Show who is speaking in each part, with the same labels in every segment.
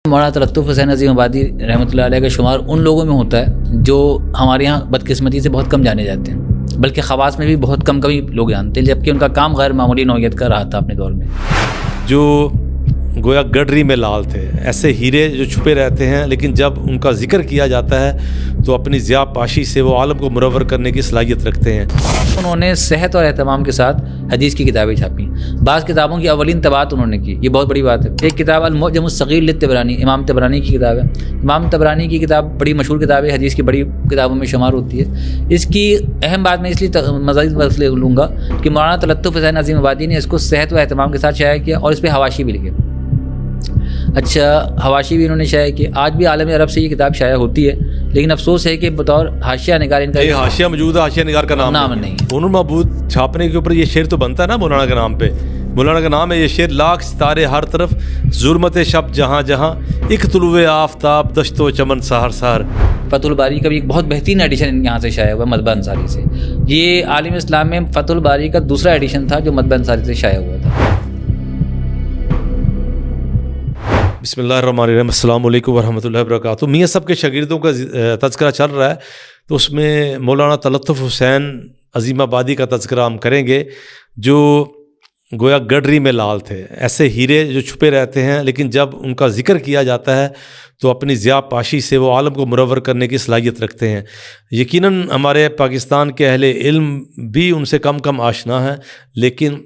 Speaker 1: مولانا تلطف حسین عظیم آبادی رحمۃ اللہ علیہ کا شمار ان لوگوں میں ہوتا ہے جو ہمارے یہاں بدقسمتی سے بہت کم جانے جاتے ہیں، بلکہ خواص میں بھی بہت کم ہی لوگ جانتے ہیں، جبکہ ان کا کام غیر معمولی نوعیت کا رہا تھا اپنے دور میں۔
Speaker 2: جو گویا گڈری میں لال تھے، ایسے ہیرے جو چھپے رہتے ہیں لیکن جب ان کا ذکر کیا جاتا ہے تو اپنی ضیاء پاشی سے وہ عالم کو منور کرنے کی صلاحیت رکھتے ہیں۔
Speaker 1: انہوں نے صحت اور اہتمام کے ساتھ حدیث کی کتابیں چھاپیں، بعض کتابوں کی اولین طباعت انہوں نے کی، یہ بہت بڑی بات ہے۔ ایک کتاب المعجم الصغیر للطبرانی، امام طبرانی کی کتاب ہے۔ امام طبرانی کی کتاب بڑی مشہور کتاب ہے، حدیث کی بڑی کتابوں میں شمار ہوتی ہے۔ اس کی اہم بات میں اس لیے مزید لوں گا کہ مولانا تلطف حسین عظیم آبادی نے اس کو صحت و اہتمام کے ساتھ شائع کیا اور اس پہ حواشی بھی لکھے۔ اچھا، حواشی بھی انہوں نے شائع کی۔ آج بھی عالم عرب سے یہ کتاب شائع ہوتی ہے، لیکن افسوس ہے کہ بطور حاشیہ نگار ان کا
Speaker 2: یہ حاشیہ موجود ہے، حاشیہ نگار کا نام نہیں ہے۔ انہوں معبود چھاپنے کے اوپر یہ شعر تو بنتا ہے نا مولانا کے نام پہ، مولانا کا نام ہے یہ شعر، لاکھ ستارے ہر طرف ظلمت شب جہاں جہاں، ایک طلوع آفتاب دشت و چمن سحر سحر۔
Speaker 1: فتح الباری کا بھی ایک بہت بہترین ایڈیشن یہاں سے شائع ہوا مطبع انصاری سے۔ یہ عالم اسلام میں فتح الباری کا دوسرا ایڈیشن تھا جو مطبع انصاری سے شائع ہوا تھا۔
Speaker 2: بسم اللہ الرحمن الرحیم، السلام علیکم ورحمۃ اللہ وبرکاتہ۔ میاں صاحب کے شاگردوں کا تذکرہ چل رہا ہے تو اس میں مولانا تلطف حسین عظیم آبادی کا تذکرہ ہم کریں گے، جو گویا گڈری میں لال تھے، ایسے ہیرے جو چھپے رہتے ہیں لیکن جب ان کا ذکر کیا جاتا ہے تو اپنی ضیاء پاشی سے وہ عالم کو منور کرنے کی صلاحیت رکھتے ہیں۔ یقیناً ہمارے پاکستان کے اہل علم بھی ان سے کم آشنا ہیں، لیکن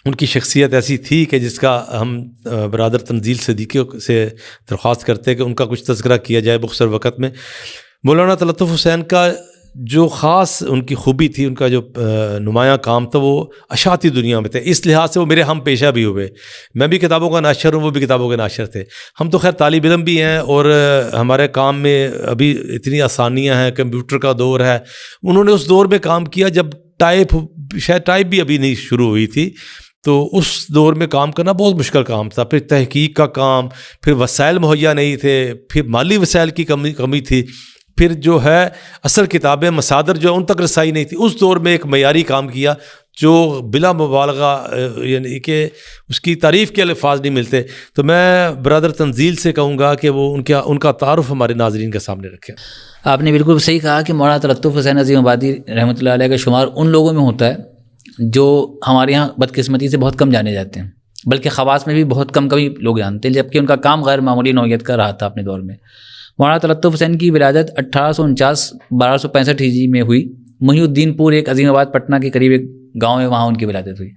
Speaker 2: ان کی شخصیت ایسی تھی کہ جس کا ہم برادر تنزیل صدیقی سے درخواست کرتے ہیں کہ ان کا کچھ تذکرہ کیا جائے مختصر وقت میں۔ مولانا تلطف حسین کا جو خاص ان کی خوبی تھی، ان کا جو نمایاں کام تھا، وہ اشاعتی دنیا میں تھے، اس لحاظ سے وہ میرے ہم پیشہ بھی ہوئے۔ میں بھی کتابوں کا ناشر ہوں، وہ بھی کتابوں کے ناشر تھے۔ ہم تو خیر طالب علم بھی ہیں اور ہمارے کام میں ابھی اتنی آسانیاں ہیں، کمپیوٹر کا دور ہے۔ انہوں نے اس دور میں کام کیا جب ٹائپ بھی ابھی نہیں شروع ہوئی تھی، تو اس دور میں کام کرنا بہت مشکل کام تھا۔ پھر تحقیق کا کام، پھر وسائل مہیا نہیں تھے، پھر مالی وسائل کی کمی تھی، پھر جو ہے اصل کتابیں مصادر جو ان تک رسائی نہیں تھی۔ اس دور میں ایک معیاری کام کیا جو بلا مبالغہ، یعنی کہ اس کی تعریف کے الفاظ نہیں ملتے۔ تو میں برادر تنزیل سے کہوں گا کہ وہ ان کا تعارف ہمارے ناظرین کے سامنے رکھیں۔
Speaker 1: آپ نے بالکل صحیح کہا کہ مولانا تلطف حسین عظیم آبادی رحمۃ اللہ علیہ کا شمار ان لوگوں میں ہوتا ہے جو ہمارے یہاں بدقسمتی سے بہت کم جانے جاتے ہیں، بلکہ خواص میں بھی بہت کم ہی لوگ جانتے ہیں، جبکہ ان کا کام غیر معمولی نوعیت کا رہا تھا اپنے دور میں۔ مولانا تلطف حسین کی ولادت 1849 1265 ہجری میں ہوئی۔ محی الدین پور ایک عظیم آباد پٹنہ کے قریب ایک گاؤں ہے، وہاں ان کی ولادت ہوئی۔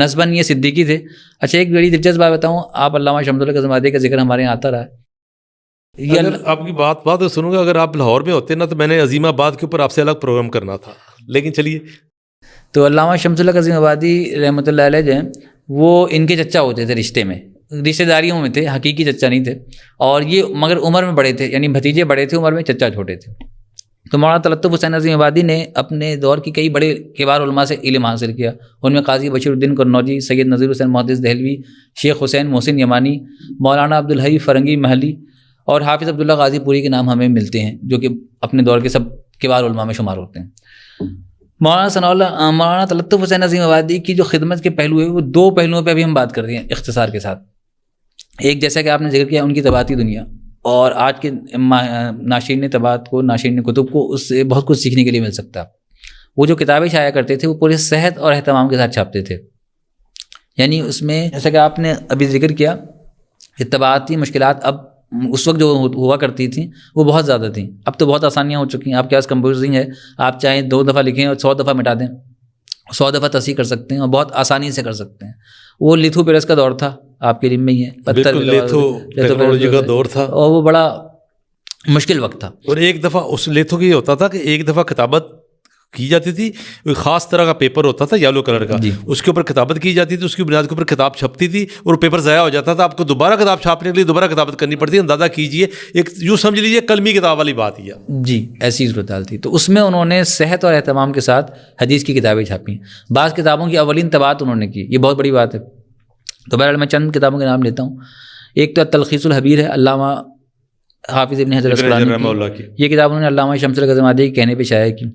Speaker 1: نسباً یہ صدیقی تھے۔ اچھا، ایک بڑی دلچسپ بات بتاؤں، آپ علامہ شمس اللہ عظیم آبادی کا ذکر ہمارے یہاں آتا رہا ہے۔
Speaker 2: اگر آپ کی بات سنوں گا، اگر آپ لاہور میں ہوتے نا تو میں نے عظیم آباد کے اوپر آپ سے الگ پروگرام کرنا تھا، لیکن چلیے۔
Speaker 1: تو علامہ شمس اللہ عظیم آبادی رحمۃ اللہ علیہ جو ہیں وہ ان کے چچا ہوتے تھے، رشتے داریوں میں تھے، حقیقی چچا نہیں تھے، اور یہ مگر عمر میں بڑے تھے، یعنی بھتیجے بڑے تھے عمر میں، چچا چھوٹے تھے۔ تو مولانا تلطف حسین عظیم آبادی نے اپنے دور کی کئی بڑے کبار علماء سے علم حاصل کیا۔ ان میں قاضی بشیر الدین قرنوجی، سید نذیر حسین محدث دہلوی، شیخ حسین محسن یمانی، مولانا عبدالحی فرنگی محلی اور حافظ عبداللہ غازی پوری کے نام ہمیں ملتے ہیں، جو کہ اپنے دور کے سب کبار علماء میں شمار ہوتے ہیں۔ مولانا تلطف حسین عظیم آبادی کی جو خدمت کے پہلو ہے، وہ دو پہلوؤں پہ ابھی ہم بات کرتے ہیں اختصار کے ساتھ۔ ایک، جیسا کہ آپ نے ذکر کیا، ان کی طباعتی دنیا، اور آج کے ناشرین طباعت کو، ناشرین کتب کو اس سے بہت کچھ سیکھنے کے لیے مل سکتا ہے۔ وہ جو کتابیں شائع کرتے تھے وہ پورے صحت اور اہتمام کے ساتھ چھاپتے تھے، یعنی اس میں جیسا کہ آپ نے ابھی ذکر کیا کہ طباعتی مشکلات اب اس وقت جو ہوا کرتی تھیں وہ بہت زیادہ تھیں، اب تو بہت آسانیاں ہو چکی ہیں۔ آپ کے پاس کمپیوٹرنگ ہے، آپ چاہیں 2 دفعہ لکھیں اور 100 دفعہ مٹا دیں، 100 دفعہ تصحیح کر سکتے ہیں اور بہت آسانی سے کر سکتے ہیں۔ وہ لیتھو پیرس کا دور تھا، آپ کے علم میں ہی ہے،
Speaker 2: لیتھو ٹیکنالوجی کا دور تھا،
Speaker 1: اور وہ بڑا مشکل وقت تھا۔
Speaker 2: اور ایک دفعہ اس لیتھو کی ہوتا تھا کہ ایک دفعہ کتابت کی جاتی تھی، ایک خاص طرح کا پیپر ہوتا تھا یلو کلر کا، اس کے اوپر کتابت کی جاتی تھی، اس کی بنیاد کے اوپر کتاب چھپتی تھی اور پیپر ضائع ہو جاتا تھا، آپ کو دوبارہ کتاب چھاپنے کے لیے دوبارہ کتابت کرنی پڑتی ہے۔ اندازہ کیجئے، ایک یوں سمجھ لیجئے قلمی کتاب والی بات ہے۔
Speaker 1: جی، ایسی صورتحال تھی۔ تو اس میں انہوں نے صحت اور اہتمام کے ساتھ حدیث کی کتابیں چھاپیں، بعض کتابوں کی اولین طباعت انہوں نے کی، یہ بہت بڑی بات ہے۔ تو بہرحال میں چند کتابوں کے نام لیتا ہوں۔ ایک تو تلخیص الحبیر ہے، علامہ حافظ ابن حجر
Speaker 2: رحمہ
Speaker 1: العسقلانی
Speaker 2: اللہ کی.
Speaker 1: یہ کتاب انہوں نے علامہ شمس الغزمادی کے کہنے پہ شائع کی.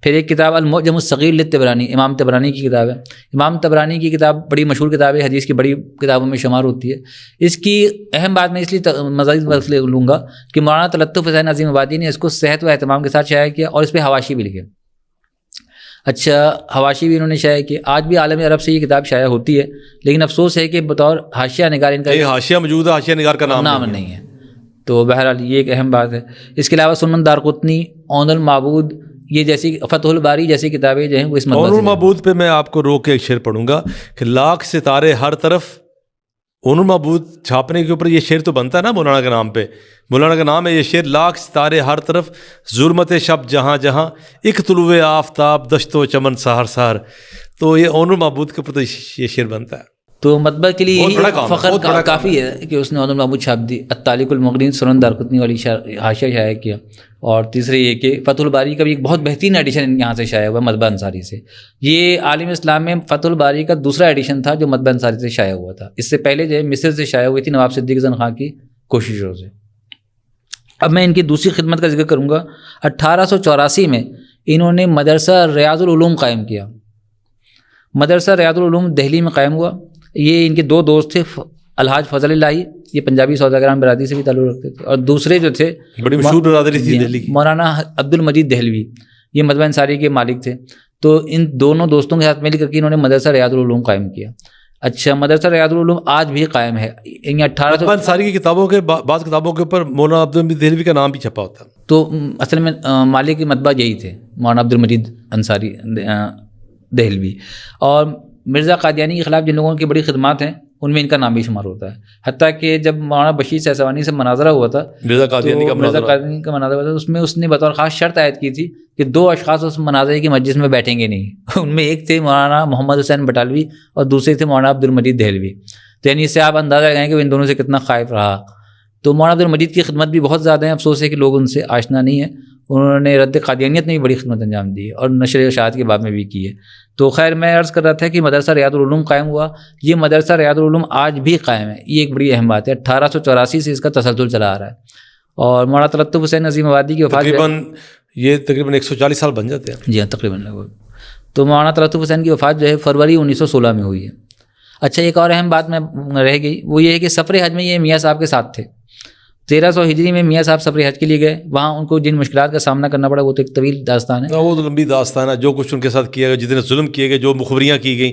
Speaker 1: پھر ایک کتاب المعجم الصغیر للطبرانی، امام طبرانی کی کتاب ہے. امام طبرانی کی کتاب بڑی مشہور کتاب ہے، حدیث کی بڑی کتابوں میں شمار ہوتی ہے. اس کی اہم بات میں اس لیے مزید وقت لوں گا کہ مولانا تلطف حسین عظیم آبادی نے اس کو صحت و اہتمام کے ساتھ شائع کیا اور اس پہ حواشی بھی لکھے. اچھا، حواشی بھی انہوں نے شائع کی. آج بھی عالم عرب سے یہ کتاب شائع ہوتی ہے، لیکن افسوس ہے کہ بطور حاشیہ نگار ان کا
Speaker 2: یہ حاشیہ موجود ہے، حاشیہ نگار کا نام
Speaker 1: نہیں ہے. تو بہرحال یہ ایک اہم بات ہے. اس کے علاوہ سنن دارقطنی، عون المعبود، یہ جیسی فتح الباری جیسی کتابیں جو ہیں وہ اس مطلب
Speaker 2: عون المعبود پہ میں آپ کو روک کے ایک شعر پڑھوں گا کہ لاکھ ستارے ہر طرف. عون المعبود چھاپنے کے اوپر یہ شعر تو بنتا ہے نا مولانا کے نام پہ. مولانا کا نام ہے یہ شعر، لاکھ ستارے ہر طرف ظلمت شب جہاں جہاں، ایک طلوع آفتاب دشت و چمن سہر سہر. تو یہ عون المعبود کے اوپر تو یہ شعر بنتا ہے.
Speaker 1: تو مطبع کے لیے یہی فخر کافی ہے کہ اس نے عون المعبود چھاپ دی. التعلیق المغنی سنن دارقطنی والی حاشیہ شائع کیا. اور تیسرے یہ کہ فتح الباری کا بھی ایک بہت بہترین ایڈیشن یہاں سے شائع ہوا مطبع انصاری سے. یہ عالم اسلام میں فتح الباری کا دوسرا ایڈیشن تھا جو مطبع انصاری سے شائع ہوا تھا. اس سے پہلے جو ہے مصر سے شائع ہوئی تھی نواب صدیق حسن خان کی کوششوں سے. اب میں ان کی دوسری خدمت کا ذکر کروں گا. 1884 میں انہوں نے مدرسہ ریاض العلوم قائم کیا. مدرسہ ریاض العلوم دہلی میں قائم ہوا. یہ ان کے دو دوست تھے، الحاج فضل الہی، یہ پنجابی سوداگران برادری سے بھی تعلق رکھتے تھے، اور دوسرے جو تھے
Speaker 2: بڑی مشہور برادری تھی دہلی کی،
Speaker 1: مولانا عبد المجید دہلوی، یہ مطبع انصاری کے مالک تھے. تو ان دونوں دوستوں کے ساتھ مل کر کے انہوں نے مدرسہ ریاض العلوم قائم کیا. اچھا، مدرسہ ریاض العلوم آج بھی قائم ہے.
Speaker 2: مطبع انصاری کی کتابوں کے بعض کتابوں کے اوپر مولانا عبد المجید دہلوی کا نام بھی چھپا ہوتا ہے.
Speaker 1: تو اصل میں مالک مطبع یہی تھے، مولانا عبد المجید انصاری دہلوی. اور مرزا قادیانی کے خلاف جن لوگوں کی بڑی خدمات ہیں ان میں ان کا نام بھی شمار ہوتا ہے. حتیٰ کہ جب مولانا بشیر سہسوانی سے مناظرہ ہوا تھا،
Speaker 2: مرزا قادیانی کا
Speaker 1: مناظرہ ہوا تھا، اس میں اس نے بطور خاص شرط عائد کی تھی کہ 2 اشخاص اس مناظرے کی مجلس میں بیٹھیں گے نہیں. ان میں ایک تھے مولانا محمد حسین بٹالوی اور دوسرے تھے مولانا عبد المجید دہلوی. تو یعنی اس سے آپ اندازہ لگائیں کہ وہ ان دونوں سے کتنا خائف رہا. تو مولانا عبد المجید کی خدمت بھی بہت زیادہ ہیں. افسوس ہے کہ لوگ ان سے آشنا نہیں ہیں. انہوں نے رد قادیانیت میں بھی بڑی خدمت انجام دی ہے اور نشر اشاعت کے باب میں بھی کی ہے. تو خیر، میں عرض کر رہا تھا کہ مدرسہ ریاض العلوم قائم ہوا. یہ مدرسہ ریاض العلوم آج بھی قائم ہے. یہ ایک بڑی اہم بات ہے. 1884 سے اس کا تسلسل چلا آ رہا ہے. اور مولانا تلطف حسین عظیم آبادی کی وفات
Speaker 2: تقریباً 140 سال بن جاتے ہیں.
Speaker 1: جی ہاں، تقریباً. تو مولانا تلطف حسین کی وفات جو ہے فروری 1916 میں ہوئی ہے. اچھا، ایک اور اہم بات میں رہ گئی، وہ یہ ہے کہ سفر حج میں یہ میاں صاحب کے ساتھ تھے. 1300 ہجری میں میاں صاحب سفر حج کے لیے گئے. وہاں ان کو جن مشکلات کا سامنا کرنا پڑا وہ تو ایک طویل داستان ہے.
Speaker 2: وہ تو لمبی داستان ہے. جو کچھ ان کے ساتھ کیا گیا، جتنے ظلم کیے گئے، جو مخبریاں کی گئیں،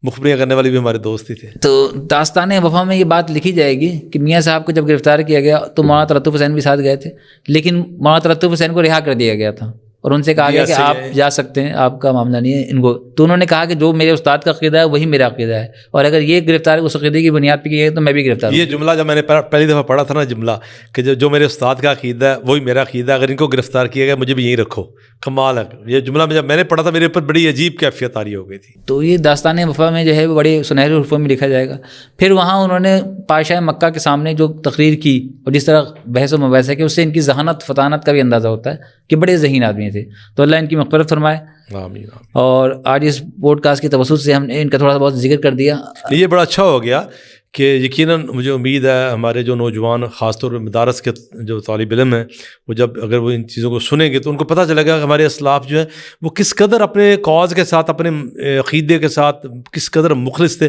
Speaker 2: مخبریاں کرنے والے بھی ہمارے دوست ہی تھے.
Speaker 1: تو داستان وفا میں یہ بات لکھی جائے گی کہ میاں صاحب کو جب گرفتار کیا گیا تو مولانا تلطف حسین بھی ساتھ گئے تھے، لیکن مولانا تلطف حسین کو رہا کر دیا گیا تھا اور ان سے کہا گیا کہ آپ جا سکتے ہیں، آپ کا معاملہ نہیں ہے ان کو. تو انہوں نے کہا کہ جو میرے استاد کا عقیدہ ہے وہی میرا عقیدہ ہے، اور اگر یہ گرفتار اس عقیدے کی بنیاد پہ کی ہے تو میں بھی گرفتار.
Speaker 2: یہ جملہ جب میں نے پہلی دفعہ پڑھا تھا نا، جملہ کہ جو میرے استاد کا عقیدہ ہے وہی میرا عقیدہ ہے، اگر ان کو گرفتار کیا گیا مجھے بھی یہیں رکھو. کمال ہے. یہ جملہ جب میں نے پڑھا تھا میرے اوپر بڑی عجیب کیفیت طاری ہو گئی تھی. تو
Speaker 1: یہ داستان وفا میں جو ہے وہ بڑے سنہرے حروفوں میں لکھا جائے گا. پھر وہاں انہوں نے پادشاہ مکہ کے سامنے جو تقریر کی اور جس طرح بحث و مباحثہ کی، اس سے ان کی ذہانت فطانت کا بھی اندازہ ہوتا ہے کہ بڑے ذہین آدمی تھے. تو اللہ ان کی مغفرت فرمائے.
Speaker 2: آمین.
Speaker 1: اور آج اس پوڈ کاسٹ کی توسط سے ہم نے ان کا تھوڑا بہت ذکر کر دیا.
Speaker 2: یہ بڑا اچھا ہو گیا کہ یقیناً مجھے امید ہے ہمارے جو نوجوان، خاص طور پر مدارس کے جو طالب علم ہیں، وہ جب اگر وہ ان چیزوں کو سنیں گے تو ان کو پتہ چلے گا کہ ہمارے اسلاف جو ہیں وہ کس قدر اپنے کاز کے ساتھ، اپنے عقیدے کے ساتھ کس قدر مخلص تھے،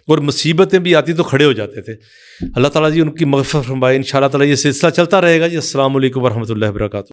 Speaker 2: اور مصیبتیں بھی آتی تو کھڑے ہو جاتے تھے. اللہ تعالیٰ جی ان کی مغفرت فرمائے. ان شاء اللہ تعالیٰ یہ سلسلہ چلتا رہے گا. جی السلام علیکم ورحمۃ اللہ وبرکاتہ.